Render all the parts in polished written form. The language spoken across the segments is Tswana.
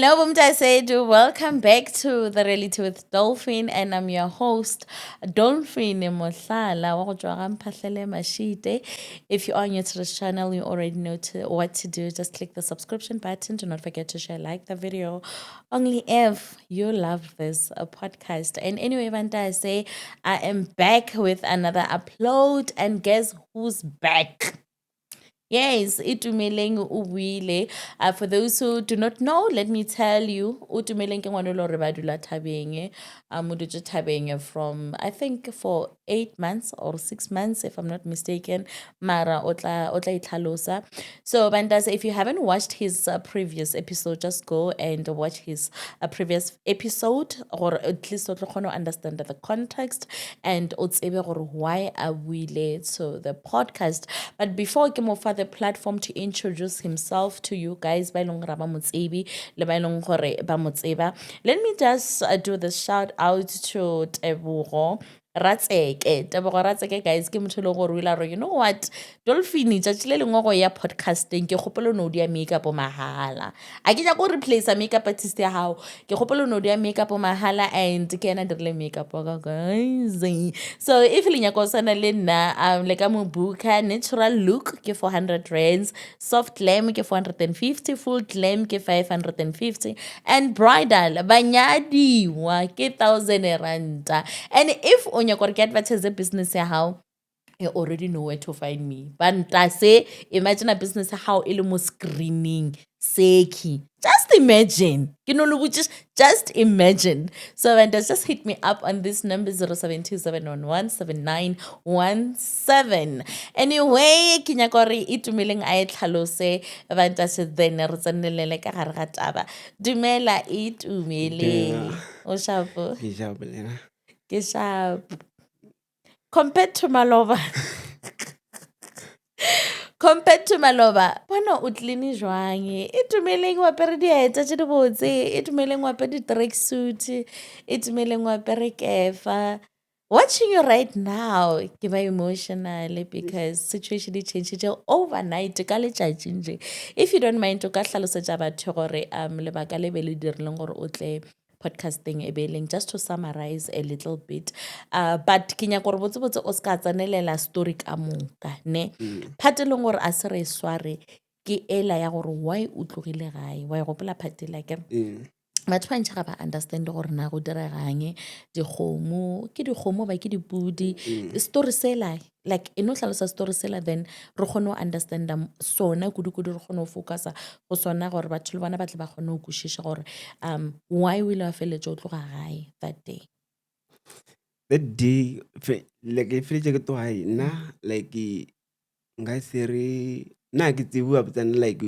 Hello, Bumta said, welcome back to The Reality with Dolphin, and I'm your host, Dolphin Mohlala. wa go tswa ga Mphahlele Mashite. If you are new to this channel, you already know what to do. Just click the subscription button. Do not forget to share, like the video, only if you love this podcast. And anyway, Vanta, I say I am back with another upload, and guess who's back? Yes, Itumeleng Uwile. For those who do not know, let me tell you, Utumeleng ke ngwana e le hore ba dula Thabeng. O dutse Thabeng from, I think, for 8 months or 6 months, if I'm not mistaken. Mara otla itlhalosa. So, Bandas, if you haven't watched his previous episode, just go and watch his previous episode, or at least o tlo kgona ho understand the context and o tsebe gore why a buile to the podcast. But before ke mo fa the platform to introduce himself to you guys ba e leng gore ba mo tsebe le ba e leng gore ba mo tseba, let me just do the shout out to Tebogo Ratseke, guys, ke motho e leng gore o ile a re, you know what, Dolphin tšatši le lengwe go ya podcasting ke kgopolo no dia makeup o mahala, a ke nyaka go replace makeup artist ya hao, ke kgopolo no dia makeup o mahala, and ke ena dirile makeup wa ka, guys. So if le nyaka go sana le nna, le ka mo booka, natural look ke 400 rands, soft glam ke 450, full glam ke 550, and bridal banyadiwa ke 1000 ranta. And if o nyaka gore ke advertise business ya hao, you already know where to find me. Banta say, imagine a business how ile mo screening seki. Just imagine. You know, just imagine. So Banta, just hit me up on this number 0727117917. Anyway, ke nyaka gore Itumeleng a e tlhalose, Banta se then re tsenelele ka gare ga taba. Dumela Itumeleng. O shapo. Ke sharp lena. Ke sharp. Compared to Maloba. Bona o tlile jwang? Itumeleng wa apere dieta tse di botse, Itumeleng wa apere di-track suit, Itumeleng wa apere kefa. Watching you right now, ke ba emotional because situation e changed overnight ka letšatši nje. If you don't mind, o ka hlalosetša batho gore lebaka le be le dirileng gore o tle podcasting e beleng, just to summarize a little bit. But ke nyaka gore botse o ska tsenelela story ka moka, ne? Part e leng gore a se re sware ke ela ya gore why o tlogile gae, wa e gopola part ela ke? Batho ba ntšha ga ba understand gore na go diregang, dikgomo ke dikgomo ba ke dipudi, story sela, like e no tlhalosa story sela, then re kgone go understanda sona kudu-kudu, re kgone go focusa go sona gore batho le bona ba tle ba kgone go kwešiša gore why o ile wa feletse o tloga gae that day. That day, like e feletse ke tloga gae, nna like nka se re nna ke tsebua botsana like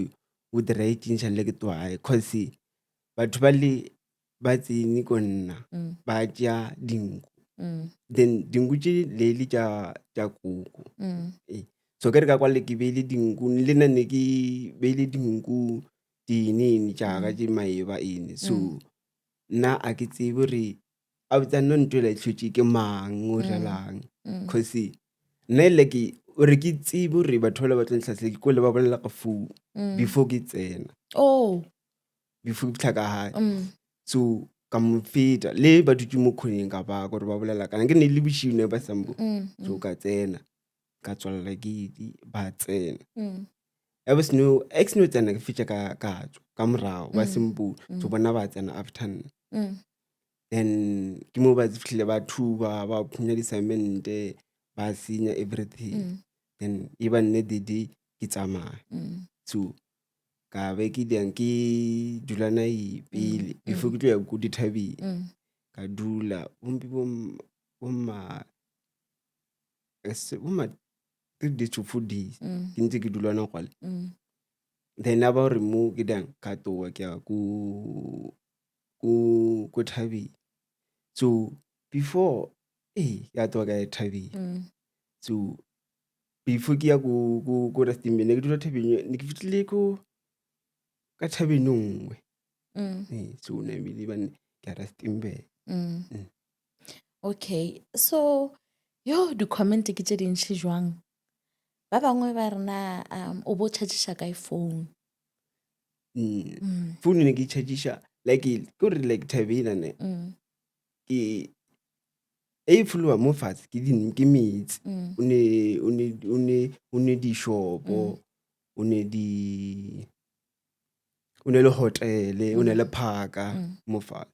o dira e tšintšha le ke tloga gae, cause batho ba le ba tsene ko nna ba tšea dinku, then dinku tše le tša koko. So ke re ka kwa le ke beile dinku, le nna ne ke beile dinku dinene tšaka tše maeba ene. So nna a ke tsebe gore a botsa nno ntho ela tlhotše ke mang o jalang, cause nna like ore ke tsebe gore batho bala ba tlo ntlhatlhe ke ko le ba bolela ka phone before ke tsena, before ke fitlha ka gae. So ka mo feta le ba dutse mo khoneng ka ba gore ba bolela kana ke ne le bošine ba sambo. So ka tsena ka tswalela ke ba tsena, I was no ex no tsena ke fetša ka tswa ka morago ba sempo. So bona ba tsena after nna, then ke mo ba fitlhile ba thuba ba phunya di-assignment-e ba senya everything, then e ba nne the day ke tsamaya. So ka be ke diang ke dula nae pele before ke tlo ya ko dithabeng, ka dula bomma 3 days to 4 days ke ntse ke dula na kwale. Then a ba gore mo ke diang ka toa ke ya ko thabeng. So before ya toa ka ya thabeng, so before ke ya ko Rustenburg ne ke dula thabeng, ne ke fitlhile ko ka thabeng nngwe. So ne ebile ba ke Rustenburg. Okay, so di-comment ke tše dintšhi jwang? Ba bangwe ba rena o bo chargiša kae phone? phone ne ke chargisha like ke gore like Thabela ne ke e followa mo fatshe ke metsi o ne dishopo o ne le hotele o ne le parka mo fatshe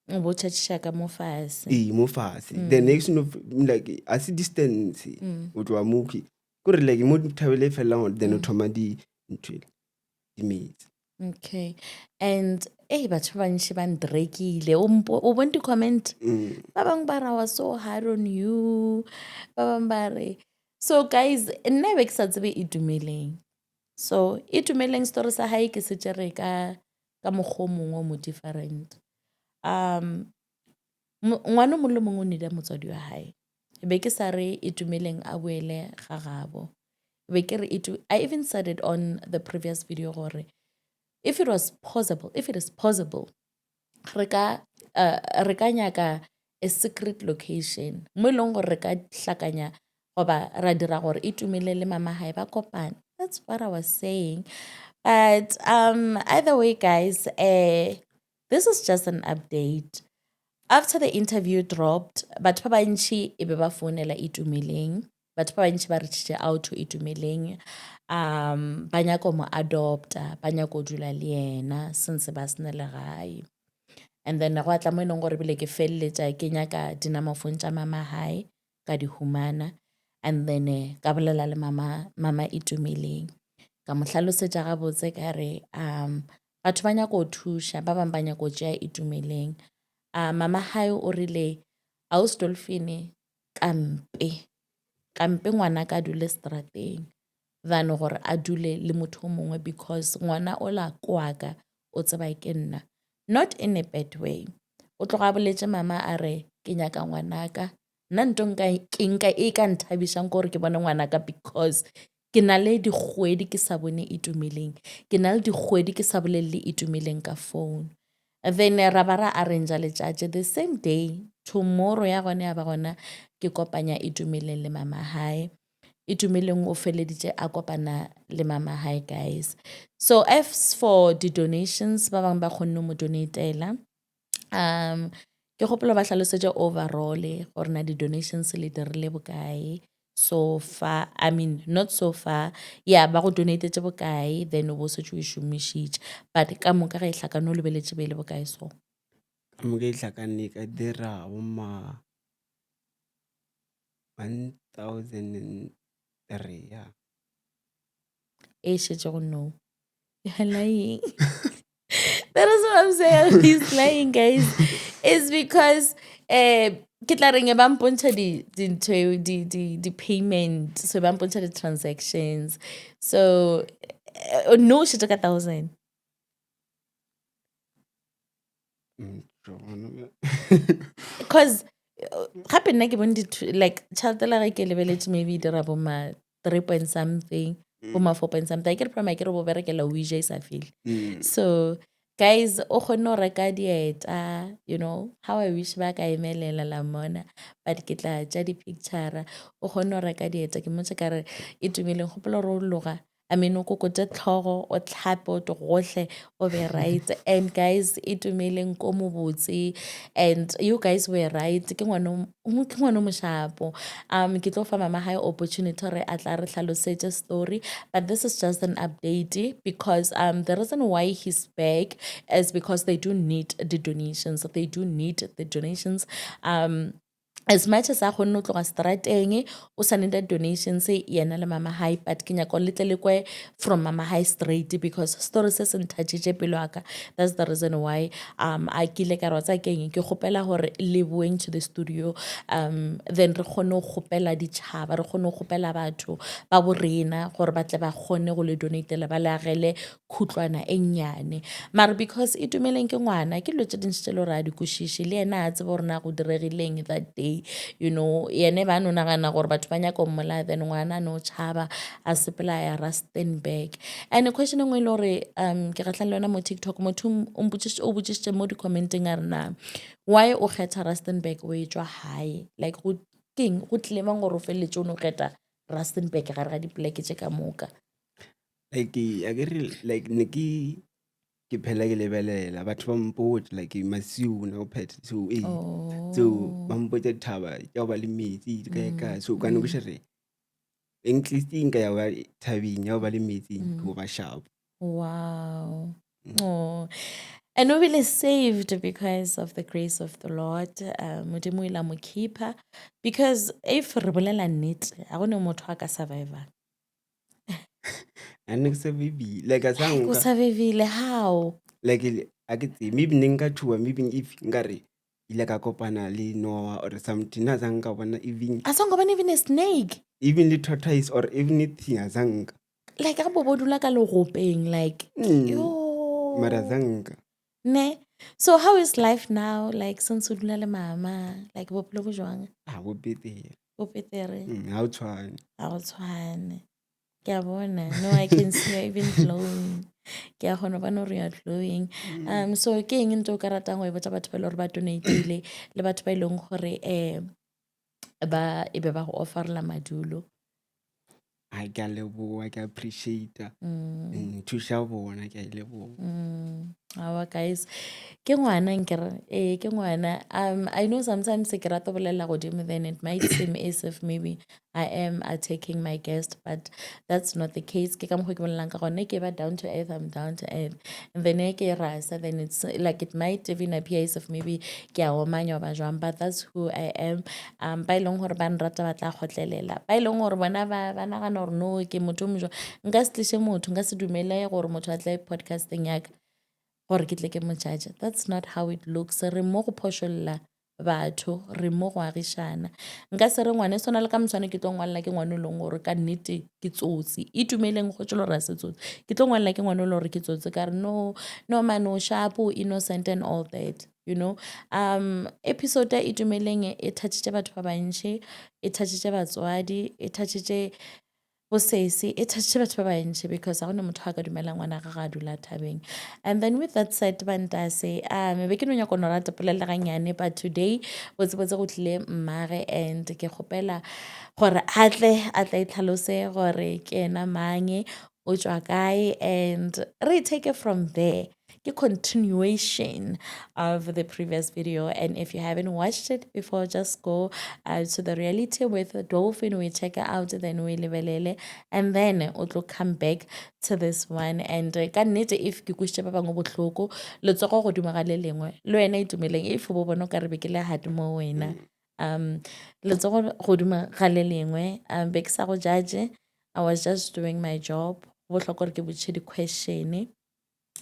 o bo charge ka mo fatshe mo fatshe the next no like a se distance o tloa mo ke gore like mo Thabela e fela ngone then o thoma di metsi. Okay. And batho ba bantši ba ndrekile o bone di-comment ba bangwe ba ra was so hard on you ba bangwe ba re so guys nna be ke sa tsebe Itumeleng so Itumeleng story sa hae ke se tšere ka mokgwa o mongwe mo different ngwana o mongwe le mongwe o neda motswadi wa hae be ke sa re Itumeleng a boele ga gabo be ke re I even said it on the previous video gore if it is possible re ka nyaka a secret location mo e leng gore re ka hlakanya goba ra dira gore Itumele le mama hae ba kopane. That's what I was saying. But either way guys, this is just an update. After the interview dropped, batho ba bantši e be ba founela Itumeleng, batho ba bantši ba reached out to Itumeleng, ba nyaka mo adopta, ba nyaka dula le yena since ba sena legae. And then go atla mo enong gore bile ke felletša ke nyaka dinamafone tša mama hae ka di humana and then ka bolela le mama Itumeleng ka mo hlalosetša gabotse ka re batho ba nyaka go thuša ba bang ba nyaka go tšea Itumeleng. Mama hae o rile Aus Dolphine kampe ngwana ka dule strateng than gore a dule le motho o mongwe because ngwana o la kwaka o tseba ke nna, not in a bad way. O tloga boletše mama a re ke nyaka ngwanaka nna nto nka e ka nthabišang gore ke bone ngwanaka because ke na le dikgwedi ke sa bone Itumeleng, ke na le dikgwedi ke sa bolelele Itumeleng ka phone. Then ra ba ra arrange letšatši the same day, tomorrow ya gone ya ba gona ke kopanya Itumeleng le mama hae. Itumeleng o feleditše a kopana le mama hae guys. So as for the donations ba bang ba kgonne mo donatela ke gopola ba hlalosetša overall gore na di-donations le dirile bokae so far, I mean not so far, yeah ba go donatetše bokae then o bo setse o e šomišitše but ka moka ga e hlakane o lebeletše be le bokae so ka moka e hlakane ka dira ma 1003 yeah. e šetše go no you're lying. That is what I'm saying. He's lying, guys. It's because ke tla reng ba mpontšha di payment so ba mpontšha di transactions so no šetše ka 1,000 because gape nna ke bone like tšhelete la ge ke lebeletše maybe dira bo ma 3 point something bo ma 4 point something I ke re prima ke re bo berekela wija e sa fele so guys o kgonne go reka dieta you know how I wish ba ka emelela la mona but ke tla tša di-picture o kgonne go reka dieta ke motse ka re Itumeleng gopola gore o loga I mean o kokote tlhogo o tlhape o togohle o be right and guys Itumeleng ko mo botse and you guys were right ke ngwana moshapo ke tlo fa mama hae opportunity gore a tla re hlalosetše story but this is just an update because the reason why he's back is because they do need the donations as much as a kgonne o tloga strateng o sa need donations yena le mama hae but ke nyaka letlele kwe from mama hae straight because story se se nthatšitše pelo aka that's the reason why a kile ka rwatsa keng ke kgopela gore le boeng to the studio then re kgone go kgopela ditšhaba re kgone go kgopela batho ba borena gore ba tle ba kgone go le donatela ba le agele khutlwana e nnyane mara because Itumeleng ke ngwana ke lotse dintšhe le gore a di kwešiše le yena a tsebe gore na go diregileng that day you know yene ba no nagana gore batho ba nyaka mmola then ngwana no tšhaba a sepela ya Rustenburg and a question engwe le gore ke gatlhang le yona mo TikTok motho o botšišitše mo di-commenting a rena why o kgetha Rustenburg o e tšwa hae like go tlile mang gore o feleletše o no kgetha Rustenburg gare ga dipoleke tše ka moka like a ke re like ne ke phela ke lebelela batho ba mpotsa like masiu na o phethe so so ba Oh. mpotsa thaba ya ho ba le metsi di kae kae so ka ne go Mm. shere increasing ka ya ba thabeng ya ho ba le metsi go Mm. ba sharp. Wow. Mm. Oh. And we really saved because of the grace of the Lord. Modimo o ile a mo keeper. Because if re bolela nnete, ha gona motho a ka survivang. And next maybe like a Like o sanga survivile how? like a ke tse maybe ne nka thuwa maybe if nka re ile ka kopana le Noah or something na zanga bona A songo bana even a snake. even the tortoise or even anything azanga Like a bobo dula ka legopeng like mara yo. zanga Ne. So how is life now? Like since o dula le mama, like bophelo bo jwang? go betere Bo betere? ha o tshwane Ha o tshwane. Ke a bona. No, I can see you even glowing. Ke a kgona bona hore you are glowing. So ke eng ntho o ka ratang ho e botsa batho ba ile hore ba donate-ile le batho ba ileng gore ba e be ba go offerla madulo. I ke a leboha ke appreciate thusha bona ke a e leboha. Awa guys, ke ngwana nkere ke ngwana. I know sometimes ke rata bolela godimo then it might seem as if maybe I am taking my guest, but that's not the case. Ke ka mokgwa ke bolelang ka gone ke ba down to earth, I'm down to earth. And then ke rasa, then it's like it might even appear as if maybe ke a omanya ba jwang, but that's who I am. Ba ileng gore ba nrata ba tla kgotlelela, ba ileng gore bona ba nagana gore no ke motho o mojwa, nka se tlishe motho, nka se dumele gore motho a tle podcasting yaka gore ke tle ke mo judge. That's not how it looks. Re mo go phošolla batho, re mo go agišana. Nka se re ngwane sona le ka motshwane ke tlo ngwalela ke ngwane o leng gore ka nnete ke tsotsi e tumeleng go tsholo ra se tsotsi ke tlo ngwalela ke ngwane o leng gore ke tsotsi ka re no man o sharp o innocent and all that, you know. Episode e tumeleng e touchitse batho ba bantšhi, e touchitse batswadi, e touchitse bosesi, e touchitse batho ba bantšhi because ha gona motho a ka dumela ngwana ga ga dula thabeng. And then with that said, bantase maybe ke no nyaka no rata polela ganyane, but today botsebotse go tlile mmage and ke kgopela gore a tle itlhalose gore ke ena mang, o tswa kae, and re take it from there. Ke continuation of the previous video, and if you haven't watched it before, just go to the reality with Dolphin, we check it out, then we lebelele, and then it will come back to this one. And ka nnete if ke kwishitse ba bangwe botlhoko letsogo go duma ga le lengwe le wena itumeleng if bo bona ka re be ke le hard mo wena letsogo go duma ga le lengwe be ke sa go judge, I was just doing my job. Go botlhokwa gore ke botše di-question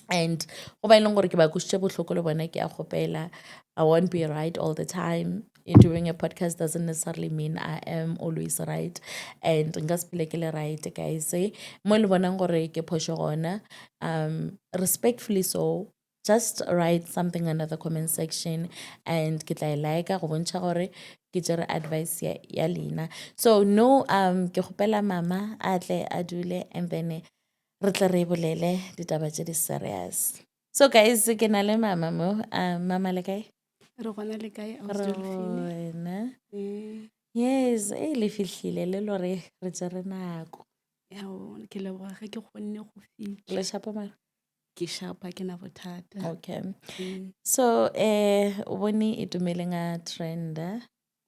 and go ba e leng gore ke ba kwishitse botlhoko le bona ke a kgopela I won't be right all the time. Doing a podcast doesn't necessarily mean I am always right, and nka se phele ke le right guys. Mo le bonang gore ke phosho gona respectfully so just write something under the comment section and ke tla e like go bontšha gore ke jere advice ya lena. So no ke kgopela mama a tle a dule and then re tla re bolele ditaba tse di serious. So guys ke na le mama mo mama le kae re gona le kae rona yes le fihlile le lore re tsere nako yao ke leboga ge ke kgonne go fitlha le shapo mara ke shapa ke na bothata. okay so o bone e tumeleng a trend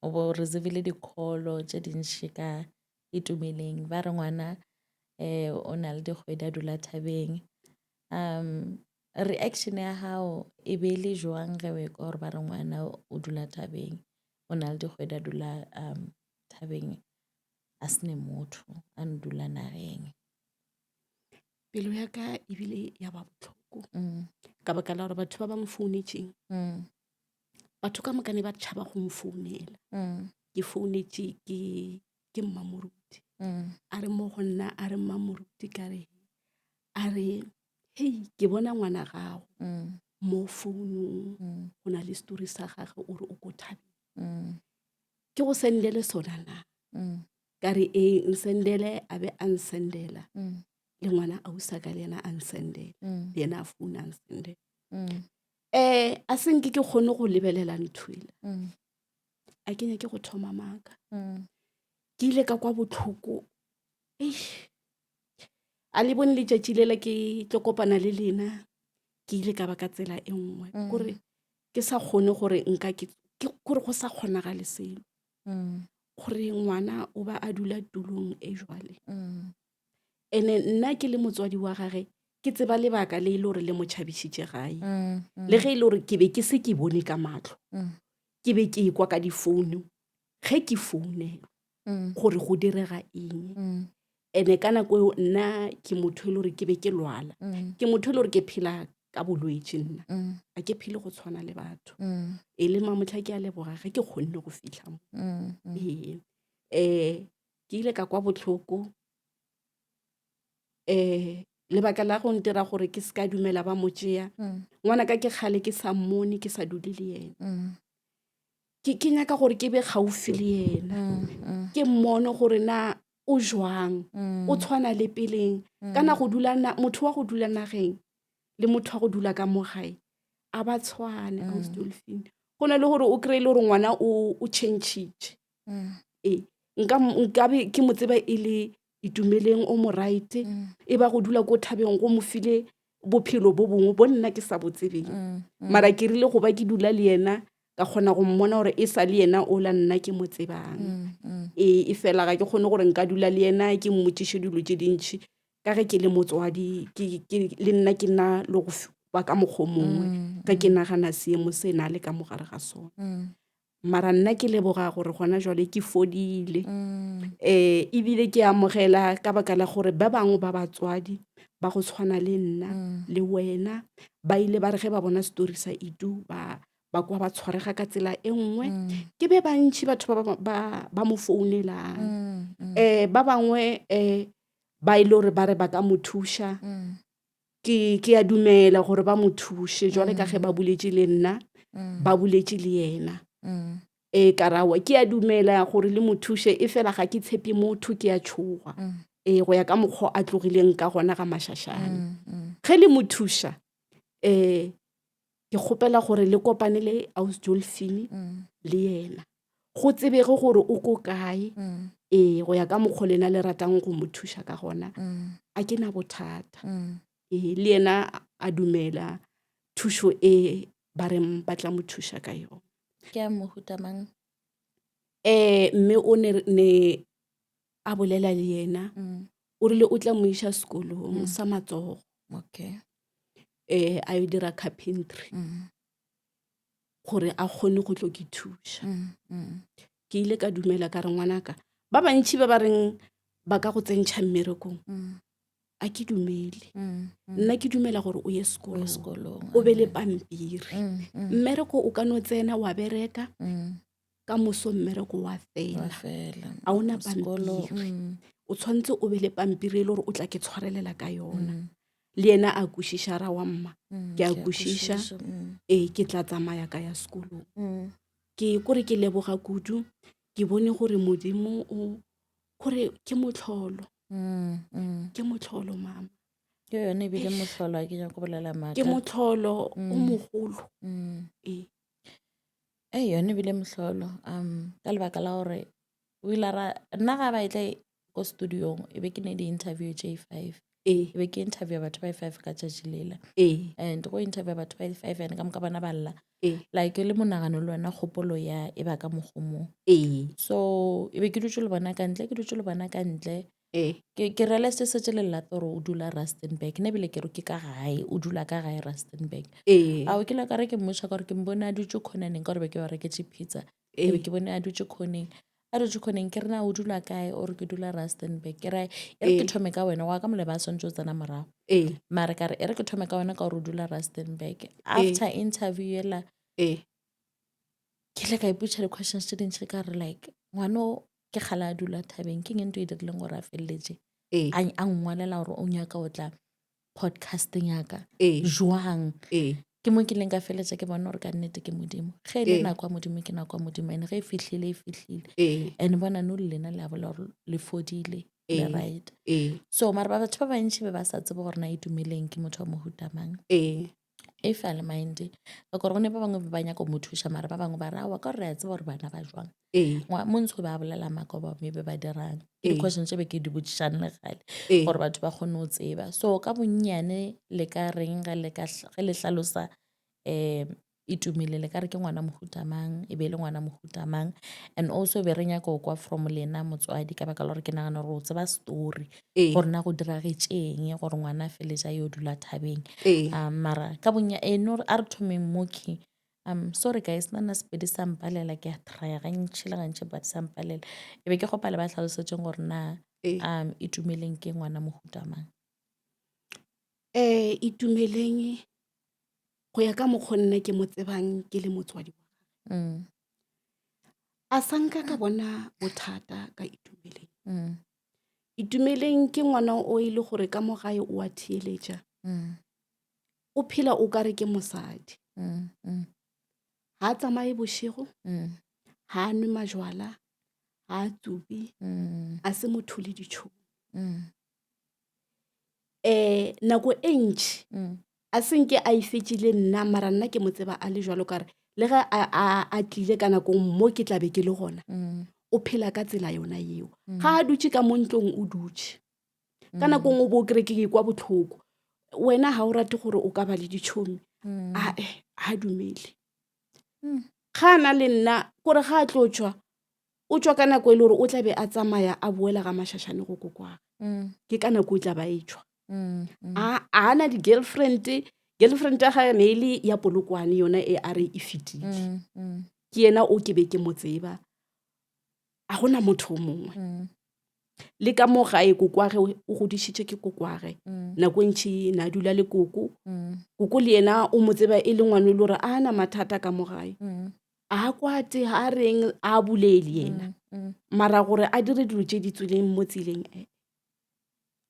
o bo receive di-call tse dintšhi ka e tumeleng ba re ngwana o na le dikgwedi a dula thabeng reaction ya hao e be le jwang ge o e ka gore ba re ngwana o dula thabeng o na le dikgwedi a dula thabeng a sene motho a ndula nageng pelo ya ka ebile ya ba botlhoko ka baka la gore batho ba ba mfounetseng batho ka mokane ba tšhaba go mfounela ke founetse ke mmamoruti a re mo go nna a re mmamoruti ka re a re hei ke bona ngwana gago mo founung go na le story sa gagwe o re o ko thabeng ke go sendele sona na ka re nsendele a be a nsendela le ngwana a usa ka le yena a nsendela le yena a founa a nsendela a senke ke kgone go lebelela nthwela a kenya ke go thoma maaka ke ile ka kwa botlhoko a le bone letšatši lela ke tlo kopana le lena ke ile ka ba ka tsela e nngwe kore ke sa kgone gore nka ke gore go sa kgonagale selo gore ngwana o ba a dula tulong e jwale ene nna ke le motswadi wa gage ke tseba lebaka le ile gore le mo tšhabišitše gae le ge ile gore ke be ke se ke bone ka matlho ke be ke ekwa ka difounu ge ke founelwa gore go direga eng ene ka nako eo nna ke motho e le gore ke be ke lwala ke motho e le gore ke phela ka bolwetse nna a ke phele go tshwana le batho e le mamotlha ke a leboga ge ke kgonne go fitlha mo ke ile ka kwa botlhoko lebaka la go ntira gore ke se ka dumela ba mo tšea ngwana ka ke kgale ke sa mmone ke sa dule le yena ke nyaka gore ke be gaufi le yena ke mmone gore na o jwang o tshwana le peleng kana go dula motho wa go dula nageng le motho wa go dula ka mo gae a ba tshwane Dolphine go na le gore o kry-ile gore ngwana o change-itše nkabe ke mo tseba e le itumeleng o mo right e ba go dula ko thabeng go mo file bophelo bo bongwe bo nna ke sa botsebeng mara ke rile go ba ke dula le yena ka kgona go mmona gore e sa le yena o la nna ke mo tsebang e fela ga ke kgone gore nka dula le yena ke mmotšiše dilo tše dintšhi ka ge ke le motswadi le nna ke nna le go ba ka mokgwa mongwe ka ke nagana seemo se na le ka mogare ga sona mara nna ke leboga gore gona jwale ke fodile ebile ke amogela ka baka la gore ba bangwe ba batswadi ba go tshwana le nna le wena ba ile ba re ge ba bona story sa Itu ba kwa ba tshwarega ka tsela e nngwe ke be bantši batho ba mo founelang ba bangwe ba ile gore ba re ba ka mo thuša ke a dumela gore ba mo thuše jwale ka ge ba boletše le nna ba boletše le yena karawa ke a dumela gore le mo thuše e fela ga ke tshepe motho ke a tšhoga go ya ka mokgwa a tlogileng ka gona ga mašašane ge le mo thuša ke kgopela gore le kopane le Ausi Dolphine le yena go tsebege gore o ko kae go ya ka mokgwa lena le ratang go mo thuša ka gona a ke na bothata le yena a dumela thušo e ba reng ba tla mo thuša ka yona ke a mohuta mang mme o ne a bolela le yena o rile o tla mo iša sekolong sa matsogo okay a yo dira carpentry gore a kgone go tlo ke thuša ke ile ka dumela ka re ngwanaka ba bantši ba reng ba ka go tsentšha mmerekong a ke dumele nna ke dumela gore o ye sekolong o be le pampiri mmereko o ka no tsena wa bereka ka moso mmereko wa fela a ona pampiri o tshwanetse o be le pampiri e le gore o tla ke tshwarelela ka yona le yena a kwešiša ra wa mma ke a kwešiša ke tla tsamaya ka ya sekolong ke kore ke leboga kudu ke bone gore modimo gore ke motlholo mama ke yone ebile motlholo a ke nyako bolela maaka ke motlholo o mogolo yone ebile motlholo ka lebaka la gore o ile nna ga ba etle ko studiong e be ke ne di-interview J5 e be ke interview batho ba 5 ka tšatši lela and go interview batho ba 5 and ka moka bana ba lla like le monagano le wena kgopolo ya e ba ka mogomong so e be ke dutse le bona ka ntle ke realize setse le llata gore o dula Rustenburg ne bile ke re ke ka gae o dula ka gae Rustenburg a o ke la ka re ke mmotša ka gore ke mbone a dutse khonaneng ka gore be ke ba reketse pizza e be ke bone a dutse khoneng ke re na o dula kae o re ke dula Rustenburg ke re ke thome ka wena wa ka moleba a swantse o tsena morago mare ka re e re ke thome ka wena ka gore o dula Rustenburg after interview ela ke ile ka ipotša di-questions tše dintšhi ka re like ngwano ke kgala a dula thabeng ke ngento e dirileng gore a feleletse a ngwalela gore o nyaka o tla podcasting yaka jwang ke mo ke leng ka feletša ke bona gore ka nnete ke modimo ge e le nako ya modimo ke nako ya modimo and ge e fihlile and bona no le lena le a bola gore le fodile le right so mara batho ba bantši be ba sa tsebe gore na e dumeleng ke motho wa mohutamang e fa le mind ka gore gone ba bangwe ba nyaka mo thuša mara ba bangwe ba rawa ka gore re a tseba gore bana ba jwang montsho ba bolela maka ba maybe ba dirang ke di-question tse be ke di botsišane le gale gore batho ba kgone go tseba so ka bonnyane le ka reng ge le hlalosa itumile le ka re ke ngwana mohutamang e be le ngwana mohutamang and also be re nyaka go kwa from lena motswadi ka baka la gore ke nagana gore o tseba story gore na go diragetšeng gore ngwana feletša yo dula thabeng mara ka bonya no a re thomeng moki sorry guys nna sepedi sa mpalela ke a trya gantšhi le gantšhi but sa mpalela e be ke gopa le ba tlhalosetseng gore na itumeleng ke ngwana mohutamang itumeleng go ya ka mokgwa nna ke mo tsebang ke le motswadi wa gagwe a sanka ka bona bothata ka itumeleng itumeleng ke ngwana o ile gore ka mo gae o a theeletša o phela o ka re ke mosadi ha tsamaye bošego ha nwe majwala ha tsubi a se motho le ditšhomo nako e ntši a senke a ifetšile nna mara nna ke mo tseba a le jwalo kare le ge a tlile ka nakong mo ke tlabe ke le gona o phela ka tsela yona yeo ga a dutše ka mo ntlong o dutše ka nakong o bo kere ke kwa botlhoko wena ha o rate gore o ka ba le ditšhomi a dumele ga na le nna gore ga a tlotswa o tswa ka nako e le gore o tlabe a tsamaya a boela ga mašašane go kokwaga ke ka nako o tla ba e tswa a na di-girlfriend ya gage ne e le ya polokwane yona e a re e fetile ke yena o ke be ke mo tseba a gona motho o mongwe le ka mo gae kokwage o godišitše ke kokwage nako ntšhi na dula le koko le yena o mo tseba e le ngwane le gore a na mathata ka mo gae a kwate ha reng a bulele yena mara gore a dire dilo tše di tswileng mo tseleng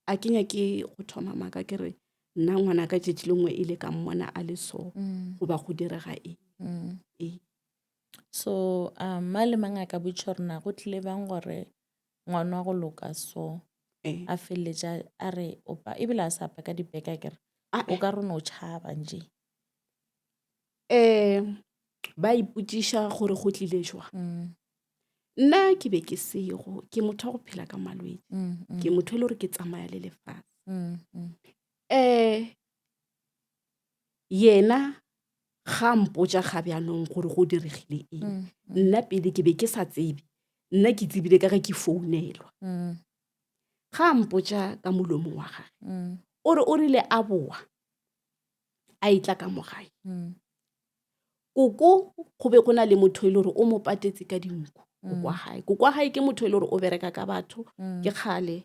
a kenya ke go thoma maka ke re nna ngwana ka tšetši lengwe e le ka mmona a le so goba go direga so ma le mang a ka botša rena go tlile bang gore ngwana wa go loka so a feleletša a re ebile a sapa ka dipeka kere o ka rona o tšhaba nje ba ipotšiša gore go tlile jwa nna ke be ke sego ke motho wa go phela ka malwetse ke motho e le gore ke tsamaya le lefase yena ga mpotša ga bjanong gore go diregile eng nna pele ke be ke sa tsebe nna ke tsebile ka ge ke founelwa ga mpotša ka molomo wa gage o rile a boa a itla ka mogae koko go be go na le motho e le gore o mo patetse ka dinku koko wa gae ke motho e le gore o bereka ka batho ke kgale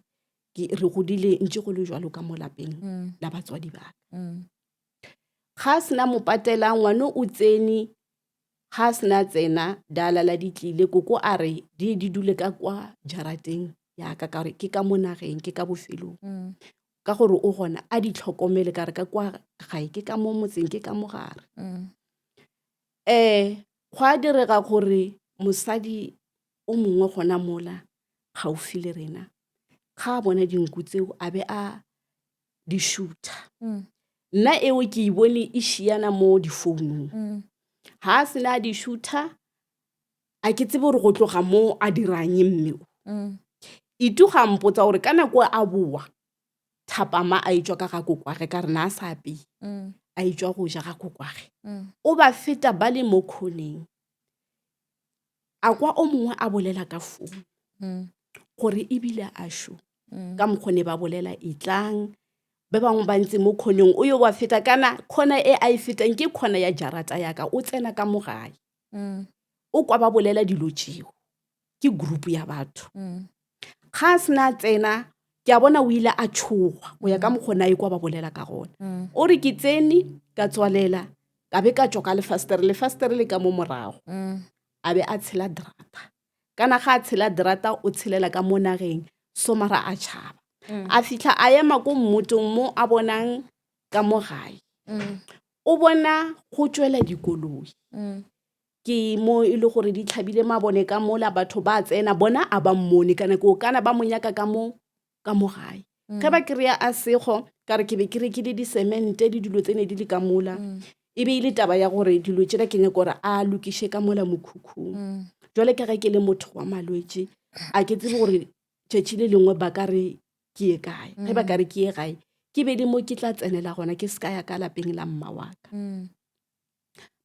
re godile ntse go le jwalo ka mo lapeng la batswadi ba ga sena mo patela ngwane o tsene ga sena tsena dala la ditlile koko a re di dule ka kwa jarateng ya ka re ke ka mo nageng ke ka bofelong ka gore o gona a di tlhokomele ka re ka kwa gae ke ka mo motseng ke ka mo gare go a direga gore mosadi o mongwe gona mola gaufi le rena ga a bona dinku tseo a be a di shoota nna eo ke e bone e šiana mo difounung ha sena di shoota a ke tsebe gore go tloga mo a dirang mme itu ga mpotsa gore ka nako a boa thapama a etswa ka ga kokwage ka rena a sa apeye a etswa go ja ga kokwage o ba feta ba le mo khoneng a kwa o mongwe a bolela ka founu gore ebile a sho ka mokgone ba bolela itlang ba bangwe ba ntse mo khoneng o yo wa feta kana khona e a e fetang ke khona ya jarata ya ka o tsena ka mogae o kwa ba bolela dilo tšeo ke group ya batho ga sena tsena ke a bona o ile a tshoga go ya ka mokgona e kwa ba bolela ka gona o re ke tsene ka tswalela ka be ka tswa ka lefastere le ka mo morago a be a tshela drata kana ga a tshela drata o tshelela ka mo nageng somara a tšhaba a fitlha a ema ko mmotong mo a bonang ka mo gae o bona go tswela dikoloi ke mo e le gore di tlhabile mabone ka mola batho ba tsena bona a ba mmone kana ba monyaka ka mo gae ge ba kry-a a sego ka re ke be ke rekile di-cemente le dilo tsene di le ka mola e be ile taba ya gore dilo tsena ke nyaka gore a lokiše ka mola mokhukhung jwale ka ge ke le motho wa malwetse a ke tsebe gore tšatši le lengwe ba ka re ke ye kae ge ba ka re ke ye gae ke be le mo ke tla tsenela gona ke se ka ya ka lapeng la mma wa ka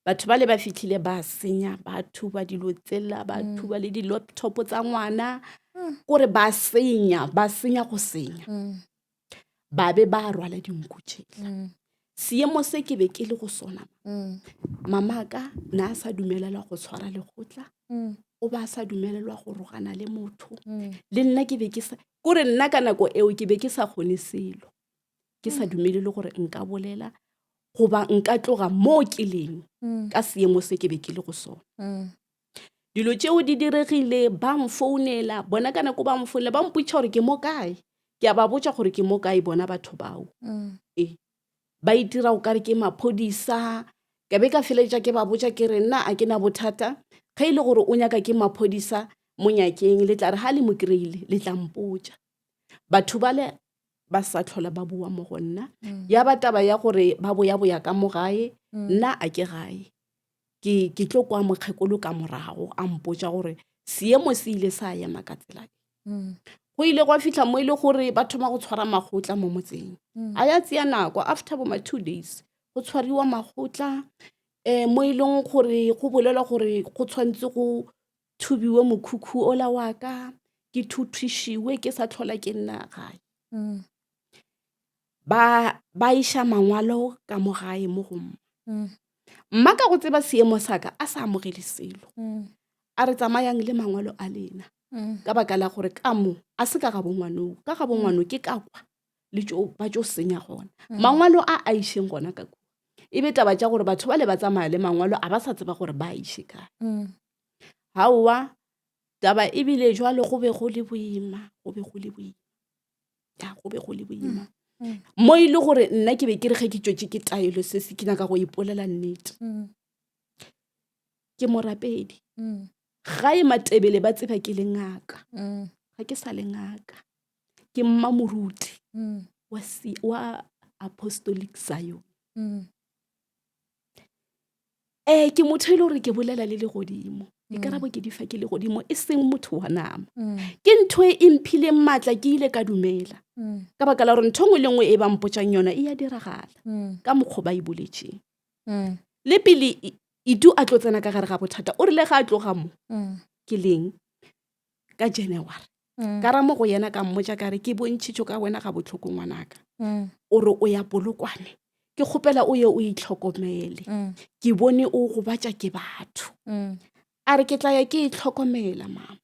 batho ba le ba fitlhile ba senya ba thuba dilo tsela ba thuba le di-laptop tsa ngwana kore ba senya go senya ba be ba rwala dinku tšela seemo se ke be ke le go sona mamaka na a sa dumelelwa go tshwara lekgotla o ba sa dumelelwa go rogana le motho le nna ke be ke sa kore nna ka nako eo ke be ke sa kgone selo ke sa dumelele gore nka bolela goba nka tloga mo ke leng ka seemo se ke be ke le go sona dilo tšeo di diregile ba mfounela bona ka nako ba mfounela ba mpotša gore ke mo kae ke a ba botša gore ke mo kae bona batho bao ba itira o kare ke maphodisa ka be ka feletša ke ba botša ke re nna a ke na bothata ge e le gore o nyaka ke maphodisa mo nyakeng le tla re ha le mo kry-ile le tla mpotša batho bale ba sa tlhola ba bua mo go nna ya ba taba ya gore ba boya ka mo gae nna a ke gae ke tlo kwa mokgekolo ka morago a mpotša gore seemo se ile sa ema ka tsela go ile go fihla mo ile gore ba thoma go tshwara magotla mo motseng a ya tseya nako after boma 2 days go tshwariwa magotla mo ileng gore go bolelwa gore go tshwantse go thubiwe mokhukhu ola wa ka ke thuthishiwe ke sa tlhola ke nna gae ba iša mangwalo ka mo gae mo go mma ka go tseba seemo sa ka a sa amogele selo a re tsamayang le mangwalo a lena ka baka la gore ka mo a se ka ga bongwano ka ga bongwano ke ka kwa le ba tšo senya gona mangwalo a išeng gona ka kwa e be taba tša gore batho ba le ba tsamaya le mangwalo a ba sa tseba gore ba iše kae haowa taba e bile jwale go be go le boima mo ile gore nna ke be ke re ge ke tšwetše ke taelo se se ke nyaka go ipolela nnete ke morapedi gae Matebele ba tseba ke le ngaka ga ke sa le ngaka ke mma moruti wa Apostolic Zion ke motho ile gore ke bolela le legodimo dikarabo ke di fa ke legodimo e seng motho wa nama ke ntho e mphile matla ke ile ka dumela ka baka la gore ntho ngwe le ngwe e ba mpotšang yona e ya diragala ka mokgwa ba e boletšeng le pele itu a tlo tsena ka gare ga bothata o rile ga a tloga mo ke leng ka January ka ra mo go yena ka mmotša ka re ke bontšhitšo ka wena ga botlhoko ngwanaka o re o ya Polokwane ke kgopela o ye o itlhokomele ke bone o go batša ke batho a re ke tla ya ke itlhokomela mama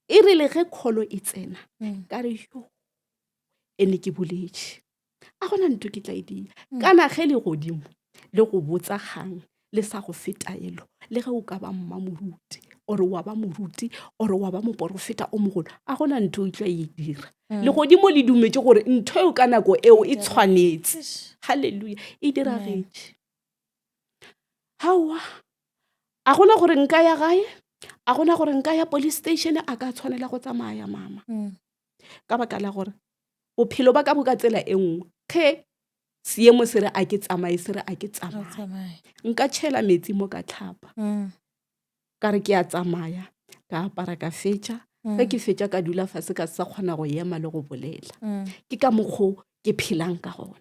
e rile ge kholo e tsena ka re yo ene ke boletše a gona ntho ke tla e dira kana ge le godimo le go botsa kgang le sa go feta elo le ge o ka ba mma moruti ore wa ba moruti ore wa ba moporofeta o mogolo a gona ntho o tla e dira le godimo le dumetše gore ntho eo ka nako eo e tshwanetse halleluja e diragetše haowa a gona gore nka ya gae a gona gore nka ya police station a ka tshwanela go tsamaya mama ka baka la gore bophelo ba ka bo ka tsela e nngwe ge seemo se re a ke tsamaye nka tšhela metsi mo ka tlhapa ka re ke a tsamaya ka apara ka fetša ge ke fetša ka dula fase ka sa kgona go ema le go bolela ke ka mokgwa ke phelang ka gona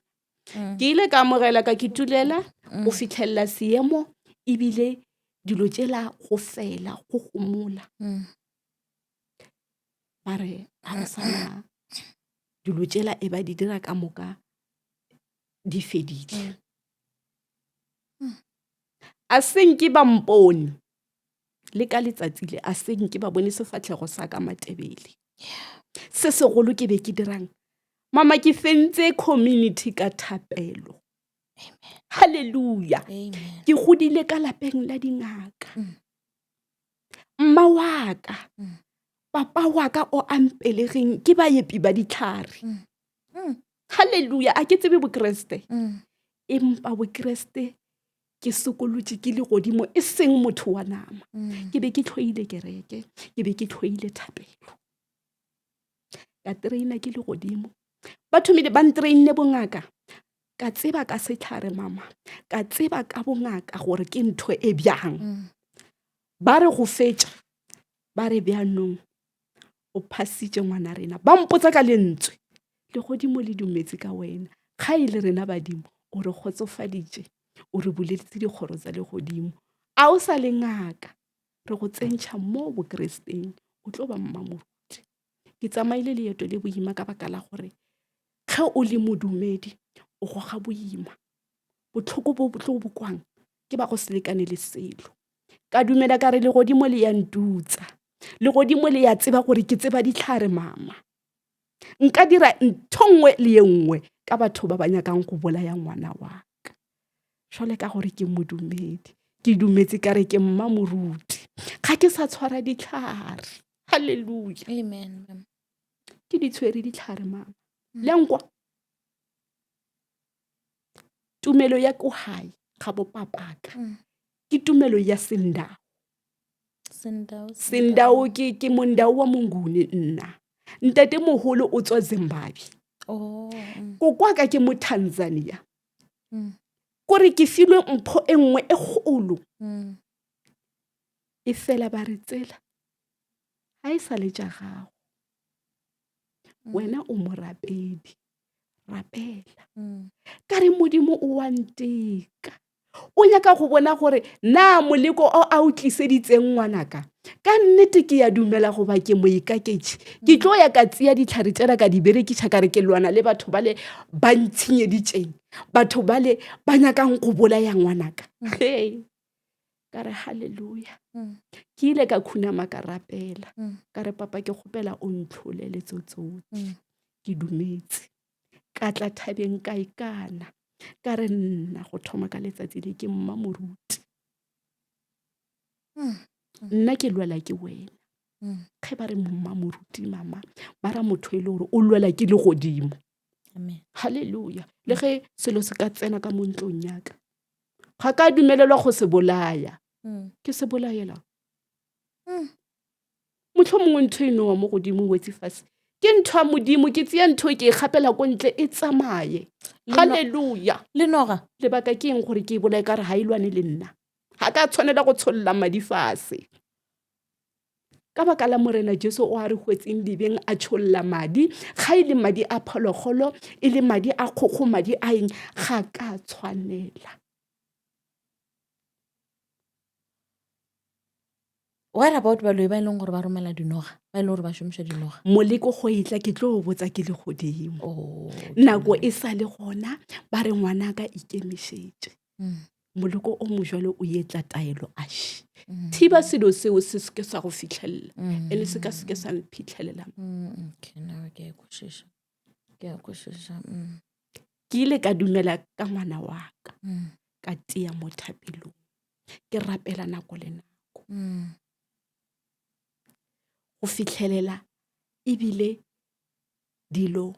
ke ile ka amogela ka ke tulela go fitlhelela seemo ebile dilo tšela go fela go gomola ba re ga re sana dilo tšela e ba di dira ka moka di fedile a senke ba mpone le ka letsatsi le a senke ba bone sefatlhego sa ka Matebele se segolo ke be ke dirang mama ke fentse community ka thapelo halleluja ke godile ka lapeng la dingaka mma wa ka papa wa ka o ampelegeng ke baepi ba ditlhare halleluja a ke tsebe bokreste empa bokreste ke sokolotše ke le godimo e seng motho wa nama ke be ke tlhoile kereke ke be ke tlhoile thapelo ka traina ke le godimo ba thomile ba ntrainne bongaka ka tseba ka setlhare mama ka tseba ka bongaka gore ke ntho e bjang ba re go fetša ba re bjanong o phasitše ngwana rena ba mpotsa ka lentswe le godimo le dumetse ka wena ga e le rena badimo o re kgotsofaditše o re buleditse dikgoro tsa le godimo a o sa le ngaka re go tsentšha mo bokresteng o tlo ba mmamoruti ke tsamaile leeto le boima ka baka la gore ge o le modumedi o goga boima botlhoko bo tlo bo kwang ke ba go selekane le selo ka dumela ka re le godimo le ya ntutsa le godimo le ya tseba gore ke tseba ditlhare mama nka dira ntho nngwe le ye nngwe ka batho ba ba nyakang go bolaya ngwana wa ka jwale ka gore ke modumedi ke dumetse ka re ke mmamoruti ga ke sa tshwara ditlhare halleluja Amen. ke di tshwere ditlhare mama le nkwa tumelo ya ko hae ga bo papaka ke tumelo ya Sendao ke mondau wa Monguni nna ntate moholo o tswa Zimbabwe kokwaka ke mo Tanzania kore ke filwe mpho e nngwe e kgolo e fela ba re tsela ha e sa le tša gago wena o morapedi rapela ka re modimo o wa nteka o nyaka go bona gore na moleko o a o tliseditseng ngwanaka ka nnete ke ya dumela go ba ke moikaketše ke tlo ya ka tsia ditlhare tsena ka di berekisa ka re ke lwana le batho bale ba ntshnyeditšeng batho bale ba nyakang go bolaya ngwanaka ka re halleluja ke ile ka khunama ka rapela ka re papa ke kgopela o ntlhole letsotsotse ke dumetse ka tla thabeng ka ikana ka re nna go thoma ka letsatsi le ke mmamoruti nna ke lwela ke wena ge ba re mmamoruti mama ba ra motho e le gore o lwela ke le godimo halleluja le ge selo se ka tsena ka montlong yaka ga ka dumelelwa go se bolaya ke se bolaela motlho mongwe ntho e nowa mo godimo wetse fase ke ntho ya modimo ke tseya ntho ke e kgapela ko ntle e tsamaye halleluja le noga lebaka ke eng gore ke e bolae ka re ha ilwane le nna ga ka tshwanela go tsholla madi fase ka baka la morena Jesu o a re hwetseng dibeng a tsholla madi ga ile madi a phologolo e le madi a kgokgo madi a eng ga ka tshwanela what about baloi ba e leng gore ba romela dinoga ba e leng gore ba šomiša dinoga moleko go itla ke tlo botsa ke le godimo nako e sa le gona ba re ngwana ka ikemišetše moleko o mojalo o etla taelo aše thiba selo seo se se ke sa go fitlhelela ene se ka se ke sa mphitlhelela ke ile ka dumela ka ngwana wa ka tia mo thapelong ke rapela nako le nako go fitlhelela ebile dilo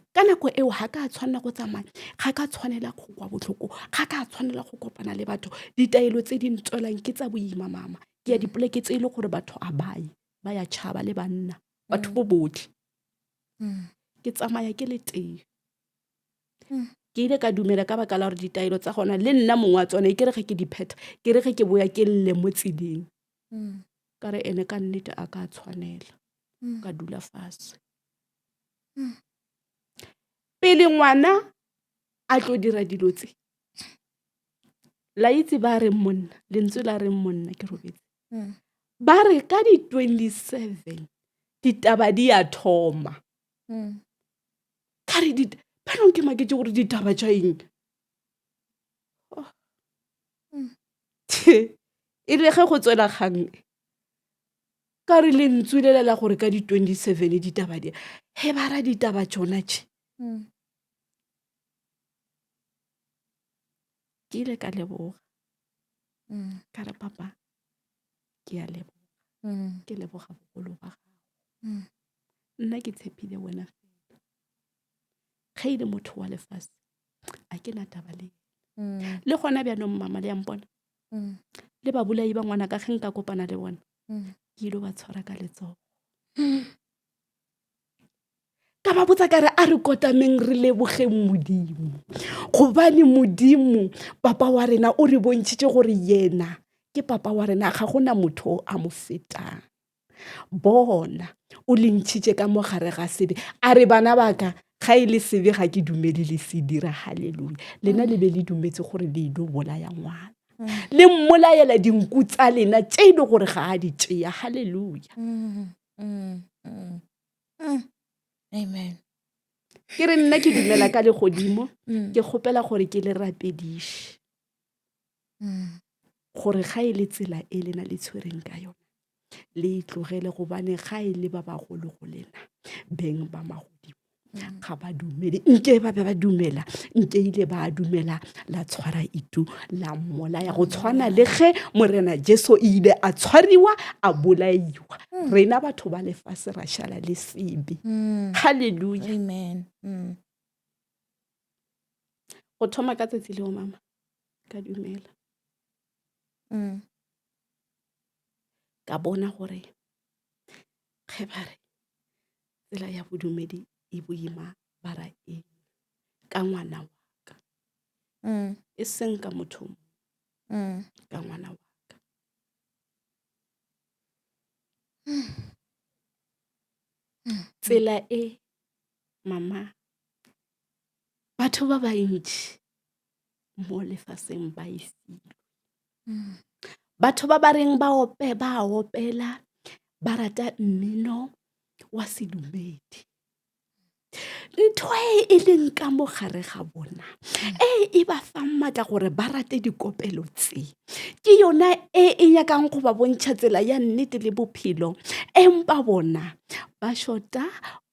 ka nako eo ga ka tshwanela go tsamaya ga ka tshwanela go kwa botlhoko ga ka tshwanela go kopana le batho ditaelo tse di ntswelang ke tsa boima mama ke ya dipoleke tse e le gore batho a baye ba ya tšhaba le banna batho bo botlhe ke tsamaya ke le tee ke ile ka dumela ka baka la gore ditaelo tsa gona le nna mongwe wa tsone ke re ge ke dipheta ke re ge ke boya ke lle mo tseleng ka re ene ka nnete a ka tshwanela ka dula fase pele ngwana a tlo dira dilo tse la itse ba re monna lentswe la re monna ke robetse ba re ka di 27 ditaba di a thoma ka re banong ke maketse gore ditaba tša eng e le ge go tswela kgang ka re le ntswelela gore ka di 27 ditaba di he ba ra ditaba tšona tše ke ile ka leboga ka re papa ke a leboga ke leboga bogolo ba gago nna ke tshepile wena fela ge ile motho wa lefase a ke na taba le gona bjanong mama le ya mpona le ba bolai ba ngwana ka ge nka kopana le bona ke ile ba tshwara ka letsogo ka ba botsa ka re a re kotameng re lebogeng Modimo gobane Modimo papa wa rena o re bontšhitše gore yena ke papa wa rena ga gona motho a mo fetang. Bona o le ntšhitše ka mogare ga sebe a re bana baka ga e le sebe ga ke dumele le se dira. Halleluja. Lena le be le dumetse gore le ilo bolaya ngwana le mmolaela dinku tsa lena tše ile gore ga a di tšea. Halleluja. Amen. Ke re nna ke dumela ka legodimo ke kgopela gore ke le rapediše gore ga e le tsela e lena le tshwereng ka yona le itlogele gobane ga e le ba bagolo go lena beng ba magodimo ga ba dumele nke ba be ba dumela nke ile ba dumela la tshwara itu la mola ya go tshwana le ge morena Jesu ile a tshwariwa a bolaiwa rena batho ba lefase ra šala le sebe. Halleluja. Amen. Go thoma ka tsatsi leo mama ka dumela ka bona gore ge ba re tsela ya bodumedi e boima bara eng ka ngwana wa ka e seng ka motho ka ngwana wa ka. Tsela e mama batho ba bantši mo lefaseng ba e filwe. Batho ba reng ba opela ba rata mmino wa sedumedi. Ntho e leng ka mogare ga bona e ba fang maatla gore ba rate dikopelo tse ke yona e nyakang go ba bontšha tsela ya nnete le bophelo empa bona ba shota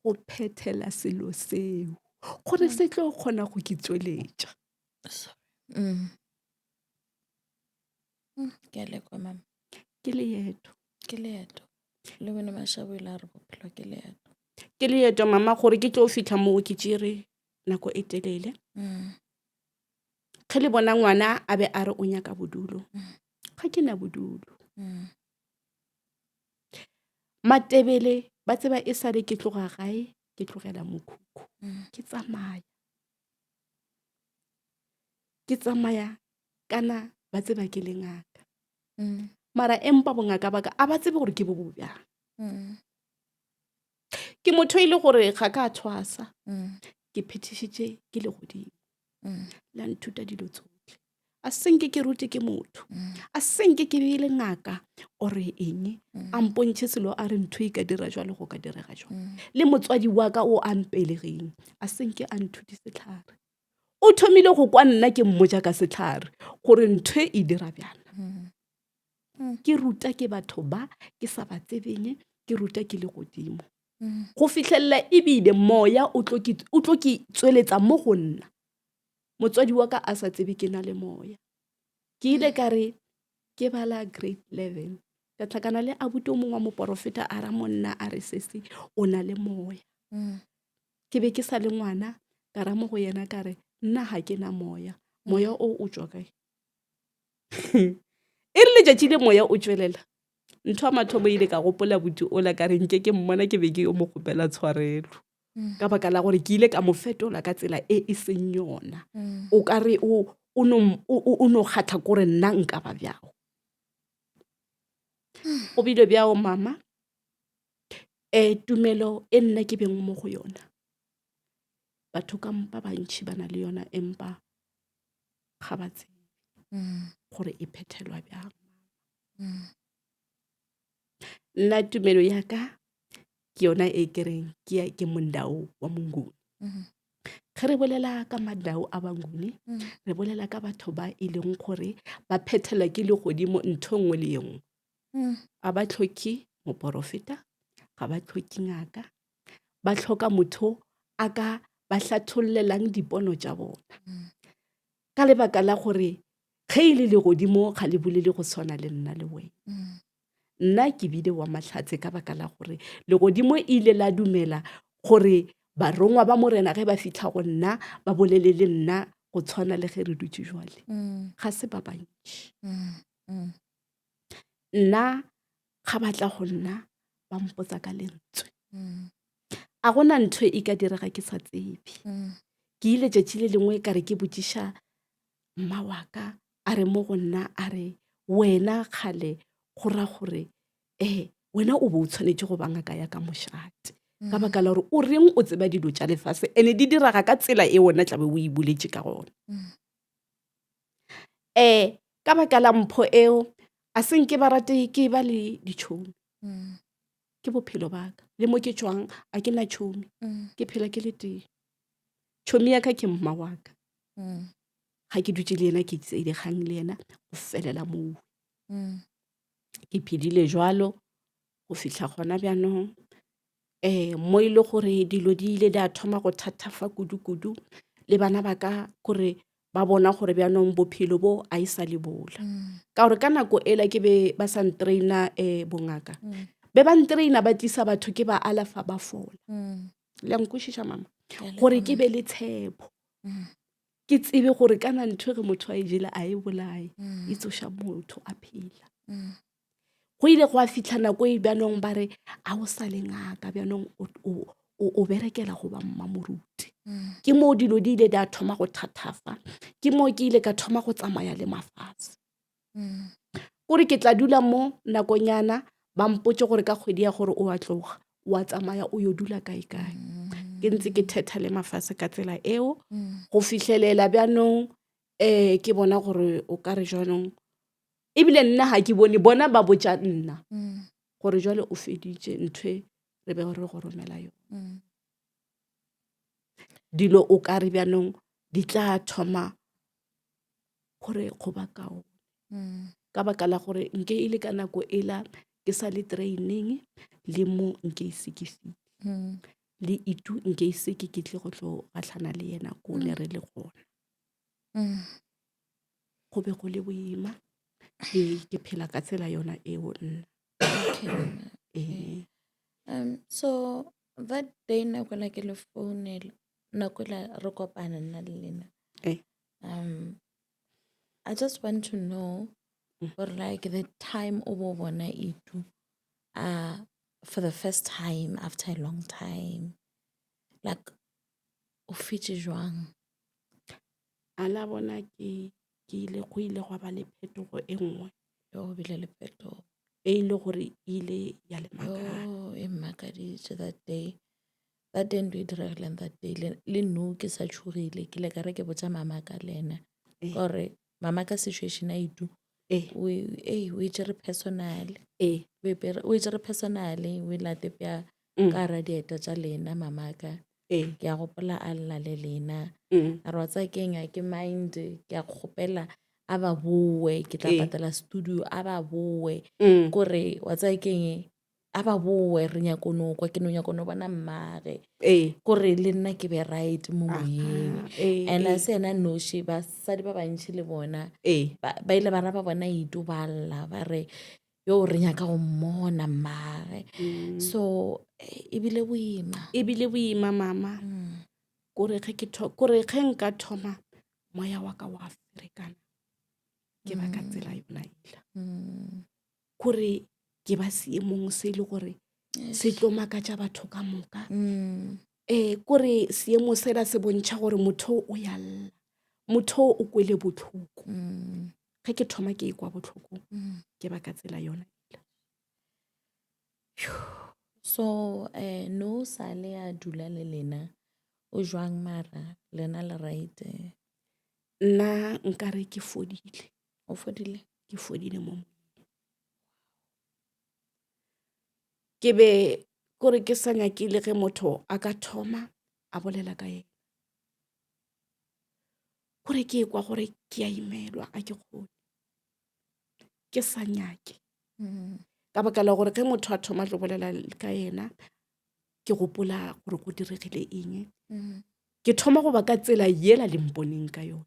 go phethela selo seo gore se tlo kgona go ke tsweletša. Ke a lekwa mama. Ke leeto Le bone Mashabo ile a re bophelo ke leeto. Ke leeto mama gore ke tlo fitlha moo ke tšere nako e telele. Ge le bona ngwana a be a re o nyaka bodulo ga ke na bodulo. Matebele ba tseba e sa le ke tloga gae ke tlogela Mokhukhu ke tsamaya kana ba tseba ke le ngaka mara empa bongaka baka a ba tsebe gore ke bo bjang. Ke motho ile gore ga ka tshwasa ke phetišitše ke le godimo la nthuta dilo tsohle a senke ke rute ke motho a senke ke beile ngaka ore eng a mpontšhe selo a re ntho e ka dira jwale go ka direga jwang le motswadi wa ka o a mpelegeng a senke a nthuti setlhare o thomile go kwa nna ke mmotša ka setlhare gore ntho e dira bjana. Ke ruta ke batho ba ke sa ba tsebeng ke ruta ke le godimo go fitlhelela ebile moya o tlo ke tsweletsa mo go nna motswadi wa ka a sa tsebe ke na le moya. Ke ile ka re ke bala grade 11 ka tlhakana le abuti o mongwe wa moporofeta a ra monna a re sese o na le moya. Ke be ke sa le ngwana ka ra mo go yena ka re nna ga ke na moya o tswa kae. E re letšatši le moya o tswelela ntho a mathomo ile ka gopola buti ola ka re nke ke mmona ke be ke yo mo gopela tshwarelo ka baka la gore ke ile ka mo fetola ka tsela e seng yona o ka re o no kgatha kore nna nka ba bjago o bile bjao mama. Tumelo e nna ke beng mo go yona batho ka mpa bantši ba na le yona empa ga ba tsebe gore e phethelwa bjang. Nna tumelo ya ka ke yona e kereng ke mondau wa Monguni. Ge re bolela ka mandau a Banguni re bolela ka batho ba e leng gore ba phethela ke le godimo ntho nngwe le nngwe. A ba tlhoke moporofeta ga ba tlhoke ngaka ba tlhoka motho a ka ba hlathollelang dipono tša bona ka lebaka la gore ge ile le godimo ga le bolele go swana le nna le wena. Nna ke bile wa mahlatse ka baka la gore le godimo ile la dumela gore barongwa ba morena ge ba fitlha go nna ba bolele le nna go tshwana le ge re dutse jwale ga se ba bantši. Nna ga batla go nna ba mpotsa ka lentswe a gona ntho e ka direga ke sa tsebe ke ile tšatši le lengwe ka re ke botšiša mma wa ka a re mo go nna a re wena kgale go ra gore wena o bo o tshwanetse go ba ngaka ya ka mošate ka baka la gore o reng o tseba dilo tša lefase ene di diraga ka tsela e wena tlabe o e buletše ka gona ka baka la mpho eo a senke ba rate ke ba le ditšhomi ke bophelo baka le mo ke tšwang a ke na tšhomi ke phela ke le tee tšhomi ya ka ke mma wa ka ga ke dutse le yena ke tsedikgang le yena go felela moo ke phedile jwalo go fihla gona bjanong mo e le gore dilo di ile di a thoma go thathafa kudu-kudu le bana ba ka gore ba bona gore bjanong bophelo bo a e sa le bola ka gore ka nako ela ke be ba sa ntraina bongaka be ba ntraina ba tlisa batho ke ba alafa ba fola le nkwešiša mama gore ke be le tshepo ke tsebe gore kana ntho re motho a e jele a e bolae e tsoša motho a phela go ile go a fitlha nako e bjanong ba re a o sa le ngaka bjanong o berekela go ba mmamoruti ke moo dilo di ile di a thoma go thathafa ke moo ke ile ka thoma go tsamaya le mafase gore ke tla dula mo nakonyana ba mpotse gore ka kgwedi ya gore o a tloga o a tsamaya o yo dula kae ke ntse ke thetha le mafase ka tsela eo go fihlelela bjanong ke bona gore o ka re jwanong ebile nna ga ke bone bona ba botša nna gore jwale o feditše ntho re be re go romela yone dilo o ka re bjanong di tla thoma gore go ba kaone ka baka la gore nke ile ka nako ela ke sa le training le mo nke ise ke fihle le itu nke ise ke tle go tlo gatlhana le yena ko ne re le gona go be go le boima ke phela ka tsela yona eo nna so that day nakola ke le founela nakola re kopana nna le lena I just want to know or like the time o bo bona itu for the first time after a long time like o fitše jwang a la bona ke ile go ile go ba le phetogo e nngwe o bile le phetogo e ile gore ile ya le makala e makaditše that day ndo e diregelang that day le no ke sa tšhogile ke le ka re ke botša mama ka lena gore mama ka situation a itu o e tšere personal o e tšere personal o late pya ka ra dieta tša lena mamaka ke a gopola a lla le lena a re wa tsa keng a ke mind ke a kgopela a ba boe ke tla patela studio a ba boe kore wa tsa keng a ba boe re nyakono kwa ke no nyakono bona mmage kore le nna ke be right mo moyeng and a se ena noši basadi ba bantši le bona ba ile bana ba bona itu ba lla ba re yo re nyaka go mmona mmage so ebile boima mama kore ge nka thoma moya wa ka wa ferekana ke ba ka tsela yona ila kore ke ba seemong se le gore se tlo makatša batho ka moka kore seemo sela se bontšha gore motho o ya lla motho o kwele botlhoko ge ke thoma ke ekwa botlhoko ke ba ka tsela yona ila so no sa le a dula le lena o jwang mara lena le raite nna nkare ke fodile o fodile ke fodile mo ke be kore ke sa nyakile ge motho a ka thoma a bolela ka yena kore ke ekwa gore ke a imelwa a ke kgone ke sa nyake ka baka la gore ge motho a thoma tlo bolela ka yena ke gopola gore go diregile eng ke thoma go ba ka tsela yela le mponeng ka yona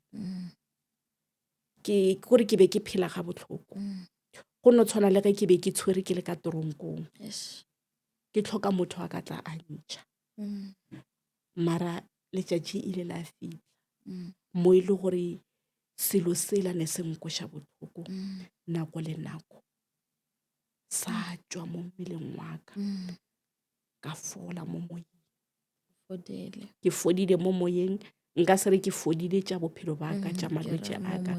ke gore ke be ke phela ga botlhoko go no tshwana le ge ke be ke tshwere ke le ka toronkong ke tlhoka motho a ka tla a ntšha mara letšatši ile la fitlha mo e le gore selo sela ne se nkoša botlhoko nako le nako sa tšwa mo mmeleng wa ka ka fola mo moyeng fodile. ke fodile mo moyeng nka se re ke fodile tša bophelo ba ka tša malwetse a ka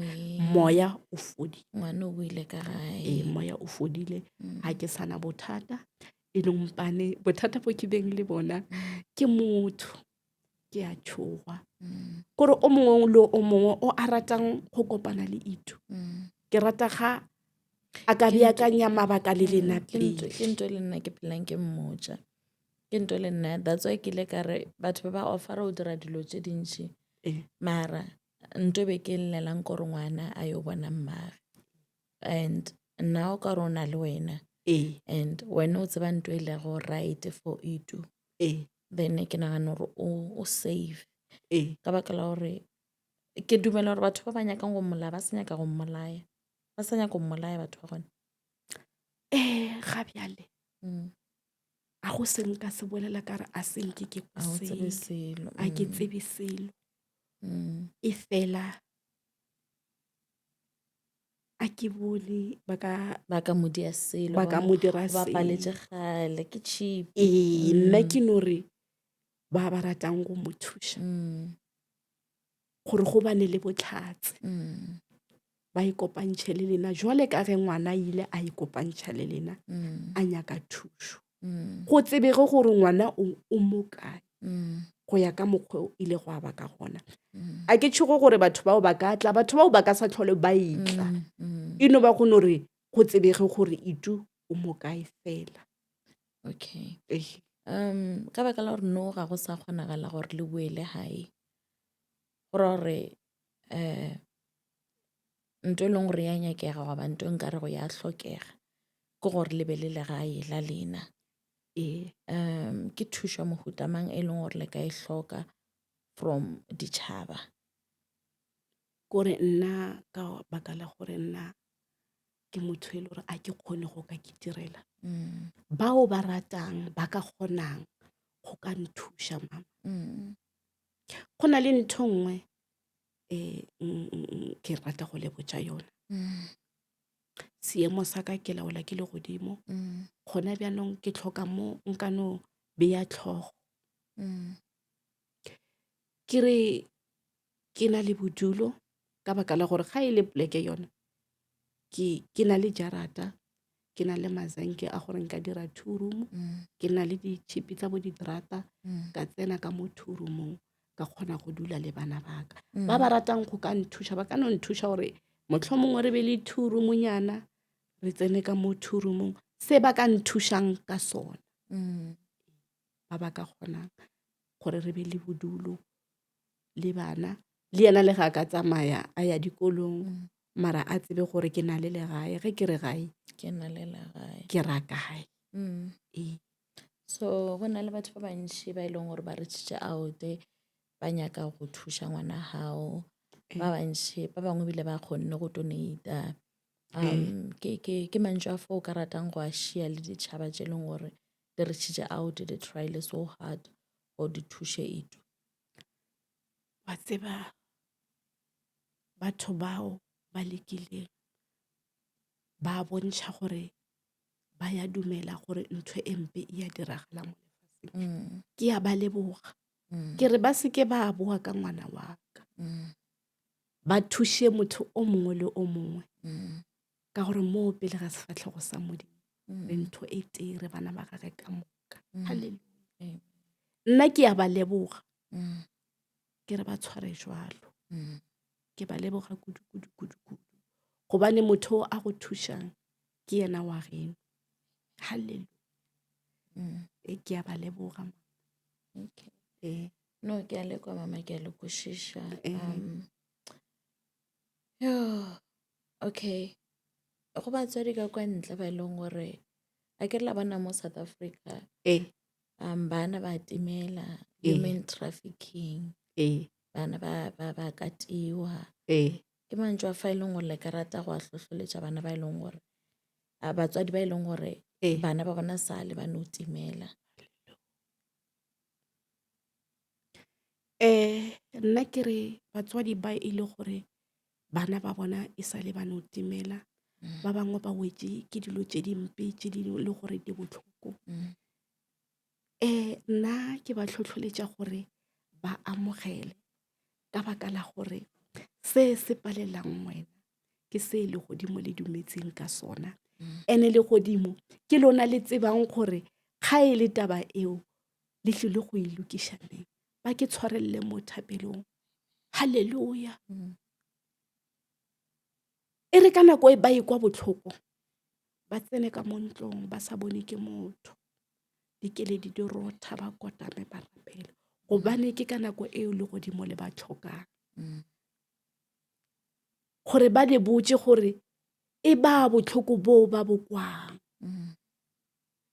moya o fodile ngwana o buile ka gae moya o fodile ga ke sana bothata e leng mpane bothata bo ke beng le bona ke motho ke a tšhoga kore o mongwe le o mongwe o a ratang go kopana le itu ke rata ga a ka beakanya mabaka le lena pele ke ntho le nna ke phelang ke mmotša ke ntho le nna that's why ke ile ka re batho ba ba offera o dira dilo tše dintšhi mara ntho be ke llelang kore ngwana a yo bona mmage and nna o ka re o na le wena and wena o tseba ntho e lego right for itu then ke nagana gore o save ka baka la gore ke dumela gore batho ba ba nyakang go mmolaya ba se nyaka go mmolaya ba sa nyaka go mmolaya batho ba gona ga bjale a go se nka se bolela ka re a senke ke a o tsebe selo a ke tsebe selo e fela a ke bone ba ka mo dia selo ba ka mo dira ba paletše gale ke cheap nna ke no re ba ratang go mo thuša gore go bane le botlhatse ba ikopantšhe le lena jwale ka ge ngwana ile a ikopantšha le lena a nyaka thušo go tsebege gore ngwana o mo kae go ya ka mokgwa o ile go aba ka gona a ke tšhogo gore batho bao ba ka tla batho bao ba ka sa tlhole ba itla eno ba kgone gore go tsebege gore itu o mo kae fela okay ka baka la gore no ga go sa kgonagala gore le boele gae gore ntho e leng gore ya nyakega goba ntho nka re go ya hlokega ke gore le be le legae la lena ke thušo mohuta mang e leng gore le ka e hloka from ditšhaba kore nna ka baka la gore nna ke motho e le gore a ke kgone go ka ke direla bao ba ratang ba ka kgonang go ka nthuša mama go na le ntho nngwe ke rata go le botša yona seemo sa ka ke laola ke le godimo gona bjanong ke tlhoka mo nka no beya tlhogo ke re ke na le bodulo ka baka la gore ga e le poleke yona ke na le jarata ke na le mazanke a gore nka dira 2 room ke na le ditšhipi tsa bo diterata ka tsena ka mo 2 roomong ka kgona go dula le bana baka ba ba ratang go ka nthuša ba ka no nthuša gore motlho mongwe re be le 2 room nyana re tsene ka mo 2 roomong se ba ka nthušang ka sona ba ba ka kgonang gore re be le bodulo le bana le yena le ga ka tsamaya a ya dikolong mara a tsebe gore ke na le legae ge ke re gae ke na le legae ke ra kae so go na le batho ba bantši ba e leng gore ba re tšhitše out ba nyaka go thuša ngwana gao ba bantši ba bangwe bile ba kgonne go donata ke mantšu a fo o ka ratang go a šia le ditšhaba tše e leng gore di re tšhitše out di trial so hard go di thuše itu ba tseba batho bao ba lekileng ba bontšha gore ba ya dumela gore ntho e mpe e ya diragala mo lefatsheng ke ya ba leboga ke re ba seke ba boa ka ngwana wa ka ba thuše motho o mongwe le o mongwe ka gore mo pele ga sefatlhego sa modimo re ntho e tee re bana ba gage ka moka halleluja nna ke ya ba leboga ke re ba tshware jwalo ke ba leboga kudu gobane motho a go thušang ke yena wa geno halleluja ke ya ba leboga no ke a lekwa mama ke a le kwešiša okay go batswadi ka kwa ntle ba e leng gore a ke re la bona mo South Africa bana ba timela human trafficking bana ba katiwa ke mantšu a fa e leng gore le ka rata go a hlohloletša bana ba e leng gore batswadi ba e leng gore bana ba bona sa le ba no timela nna ke re batswadi ba e le gore bana ba bona e sa le ba no timela ba bangwe ba wetse ke dilo tše dimpe tše di le gore di botlhoko Nna ke ba tlhotlholetša gore ba amogele ka baka la gore se se palelang wena ke se le godimo le dumetseng ka sona. And-e le godimo ke lona le tsebang gore ga e le taba eo le tlile go e lokiša neng. Ba ke tshwarelele mo thapelong. Halleluja. E re ka nako e ba e kwa botlhoko ba tsene ka mo ntlong ba sa bone ke motho. Dikeledi di rotha ba kotame ba rapela gobane ke ka nako eo le godimo le ba tlhokang. Gore ba le botse gore e ba botlhoko boo ba bo kwang.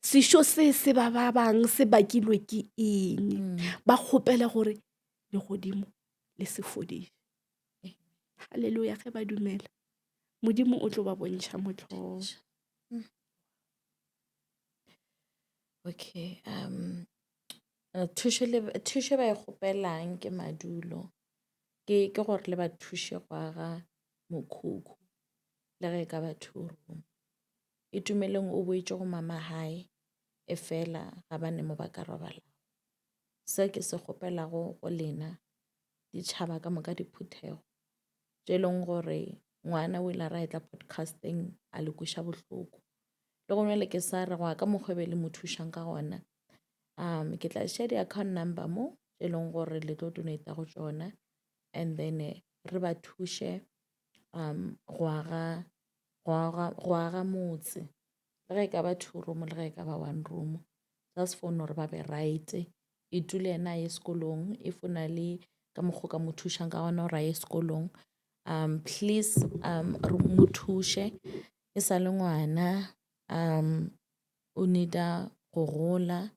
Sešo se ba bang se bakilwe ke eng. Ba kgopela gore le godimo le se fodiše. Halleluja. Ge ba dumela modimo o tlo ba bontšha motlhong. Okay, thušo ba e kgopelang ke madulo ke gore le ba thuše go aga mokhukhu le ge ka ba two room. E tumeleng o boetše go mama hae e fela ga ba ne mo ba ka robala. Se ke se kgopelago go lena ditšhaba ka moka diphuthego tše leng gore ngwana o ile a ra etla podcasting a le kweša bohloko. Le gone le ke sa re go ka mokgwebe le mo thušang ka gona. Ke tla share di-account number mo tše leng gore le tlo donate go tšona and then re ba thuše go aga motse le ge e ka ba two room le ge e ka ba one room. Just for gore ba be right e tule ena a ye sekolong if o na le ka mokgwa ka mo thušang ka gona gore a ye sekolong. Please re mo thuše e sa le ngwana. O needa go gola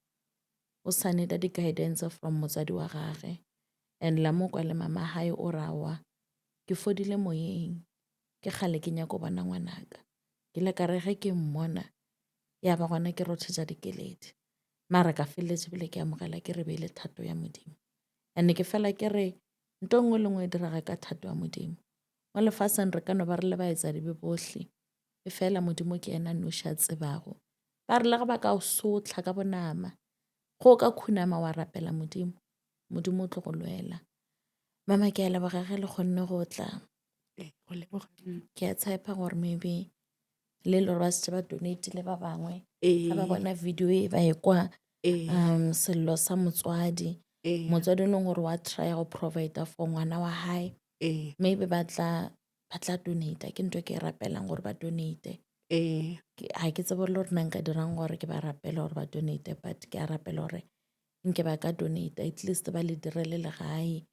o sa needa di-guidance from motswadi wa gage and la mo kwa le mama hae o rawa ke fodile moyeng ke kgale ke nyako bona ngwanaka ke le ka re ge ke mmona ya ba gona ke rothetša dikeledi mara ka feleletse bile ke amogela ke re beile thato ya modimo and ke fela ke re nto nngwe le nngwe e diraga ka thato ya modimo mo lefaseng re ka no ba re le baetsa dibe bohle e fela modimo ke ena noši a tsebago ba re le ge ba ka o sotla ka bonama go ka khunama wa rapela modimo o tlo go lwela. Mama ke a leboga ge le kgonne go tla. Ke a tshepa gore maybe le lore ba setse ba donate le ba bangwe ga ba bona video e ba e kwa sello sa motswadi o leng gore wa try go provide for ngwana wa hae maybe ba tla donate ke ntho ke e rapelang gore ba donate. Ha ke tsebe le gore nna nka dirang gore ke ba rapela gore ba donate but ke a rapela gore nke ba ka donate at least ba le direle legae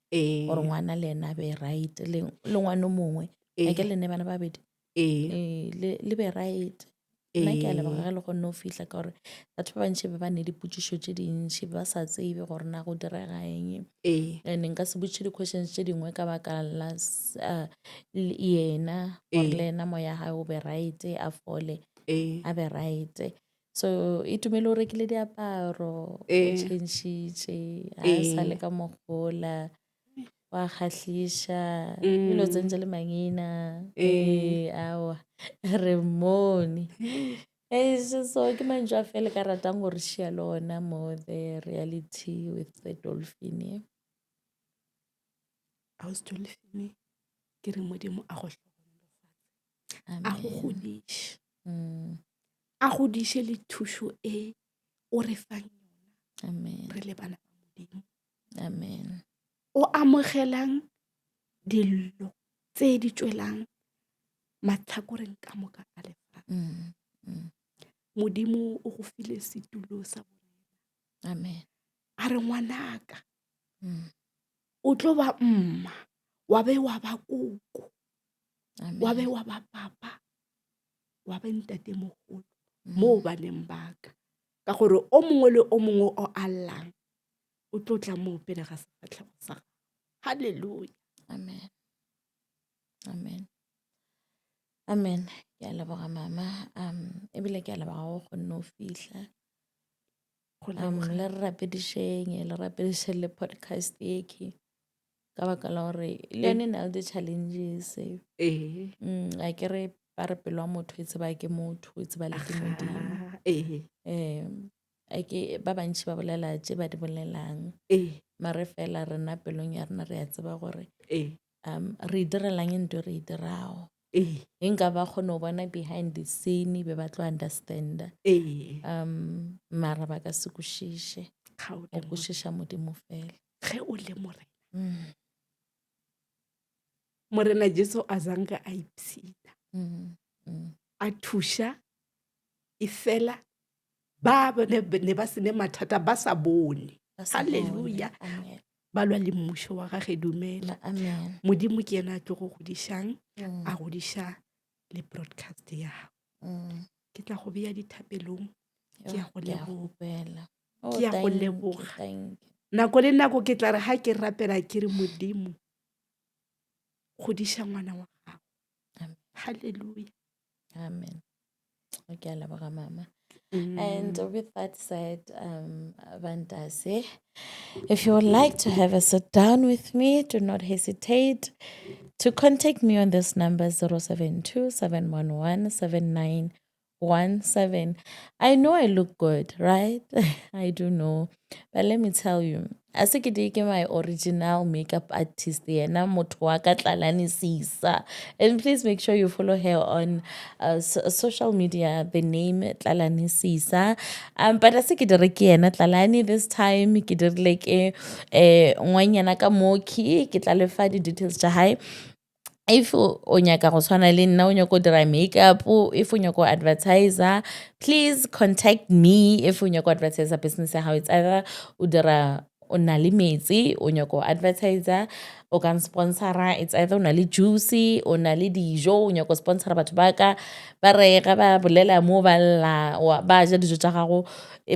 gore ngwana le ena be right le ngwana mongwe ke le ne bana babedi le be right. Nna ke a leboga ge le gonne o fitlha ka gore batho ba bantši ba ne dipotšišo tše dintšhi ba sa tsebe gore na go direga eng and nka se botše di-questions tše dingwe ka baka la yena gore le ena moya gae o be right a fole a be right. So e tumele o rekile diaparo o changešitše a sa le ka mogola wa kgahliša dilo tsentse le mangina awa re mmone. So ke mantšu a fele ka ratang gore šia lona mo the reality with the Dolphin. Dolphin ke re modimo a go hlokomolofatse a go godiše a godiše le thušo e o re fang yona re le bana ba modimo. Amen. O amogelang dillo tse di tšwelang matlhakoreng ka moka a lefatshe. Modimo o go file setulo sa borena. Amen. A re ngwanaka o tlo ba mma wa be wa ba koko wa be wa ba papa wa be ntate mogolo mo baneng baka ka gore o mongwe le o mongwe o allang o tlo tla mo pele ga sefatlhego sa gago. Halleluja. Amen. Amen. Amen. Ke a leboga mama ebile ke a leboga go gonne o fitlha le re rapedišeng le podcast eke ka baka la gore le yone na le di-challenges a ke re ba re pelo wa motho e tseba ke motho e tseba le ke modimo ke ba bantši ba bolela tše ba di bolelang mare fela rena pelong ya rena re a tseba gore re direlang ntho re dirago e nka ba kgone go bona behind the scene be ba tlo understanda mara ba ka se kwešiše o kwešiša modimo fela ge o le morena Jesu a zanka a ipsina a thuša e fela ba ne ba sene mathata ba sa bone halleluja ba lwa le mmušo wa gage dumela modimo ke yena a tlo go godišang a godiša le broadcast ya gago ke tla go beya dithapelong ke ya go leboga nako le nako ke tla re ha ke rapela ke re modimo godiša ngwana wa gago halleluja amen okay a leboga mama. And with that said, Vantase, if you would like to have a sit down with me, do not hesitate to contact me on this number 072-711-7917. I know I look good, right? I do know. But let me tell you, as ke my original makeup artist, yena motho wa ka Tlalani Sisa. And please make sure you follow her on social media, the name Tlalani Sisa. But as ke dire ke yena Tlalani this time, ke dirile ke ngwanyana ka moki, ke tla le fa di details tša hae. If o nyaka go tshwana le nna o nyaka go dira makeup, if o nyaka go advertiser, please contact me. If o nyaka go advertiser business ya gago, it's either o dira o na le metsi o nyaka go advertiser, o kan sponsora, it's either o na le juice o na le dijo o nyaka go sponsora batho ba ka ba re ga ba bolela mo ba ja dijo tša gago,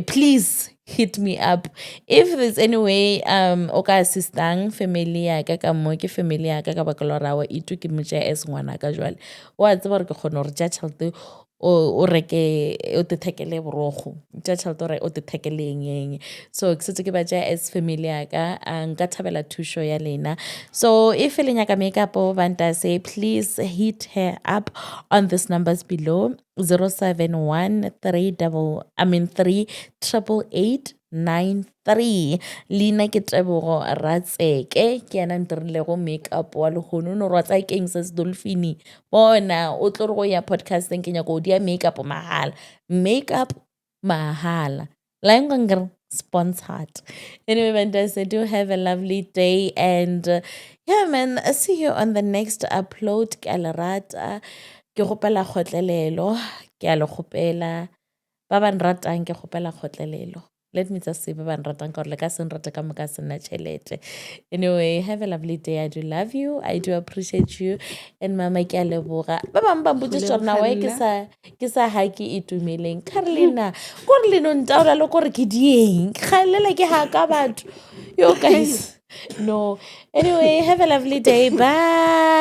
please hit me up. If there's any way o ka assistang family ya ka mo ke family ya ka baka la rawa itu ke motšea as ngwana ka jwale wa tseba gore ke kgona gore tša tšhelete o reke o te thekele borogo tša tšhelete o te thekele eng so ke setse ke ba tšea as family ya ka nka thabela thušo ya lena. So if le nyaka makeup Vantase, please hit her up on these numbers below 071-388-93. Lina ke Tebogo Ratseke ke yana ntirilego makeup wa lehono no rwatsa keng se Dolphine bona o tlo go ya podcasting ke nyaka go dia makeup mahala la sponsored. Anyway, Vantase, do have a lovely day and yeah man, I see you on the next upload. Ke a le rata, ke gopela kgotlelelo, ke a le gopela ba ba nratang ke gopela kgotlelelo. Let me just say ba ba nratang ka gore le ka se nrata ka moka se nna tšhelete. Anyway, have a lovely day. I do love you, I do appreciate you, and mama ke a leboga. Ba bang ba mbotsitse gore na wa ke sa ha ke itumeleng Carolina gore le no ntaola le gore ke dieng kgalela ke ha ka batho yo guys no. Anyway, have a lovely day, bye.